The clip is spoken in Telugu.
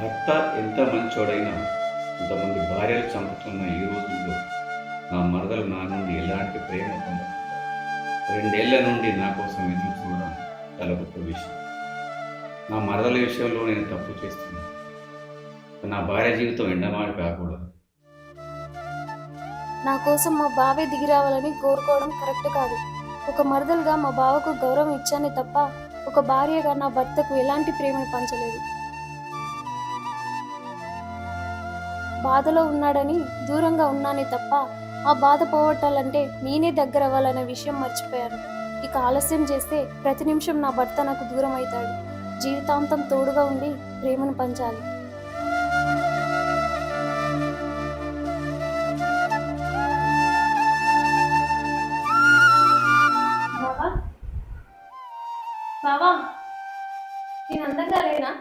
భర్త ఎంత మంచోడైనా కొంతమంది భార్యలు చంపుతున్న ఈ రోజుల్లో నా మరదలు నా నుండి ఎలాంటి ప్రేమ పొందదు. 2 ఏళ్ల నుండి నా కోసం ఎదురు చూడడం చాలా గొప్ప విషయం. నా మరదల విషయంలో నేను తప్పు చేస్తున్నాను. నా భార్య జీవితం ఎండమావి కాకూడదు. నా కోసం మా బావే దిగిరావాలని కోరుకోవడం కరెక్ట్ కాదు. ఒక మరదలుగా మా బావకు గౌరవం ఇచ్చానే తప్ప ఒక భార్యగా నా భర్తకు ఎలాంటి ప్రేమను పంచలేదు. బాధలో ఉన్నాడని దూరంగా ఉన్నానే తప్ప ఆ బాధ పోగొట్టాలంటే నేనే దగ్గర అవ్వాలనే విషయం మర్చిపోయాను. ఇక ఆలస్యం చేస్తే ప్రతి నిమిషం నా భర్త నాకు దూరం అవుతాడు. జీవితాంతం తోడుగా ఉండి ప్రేమను పంచాలి. బావా బావా, నేను అందంగా లేనా?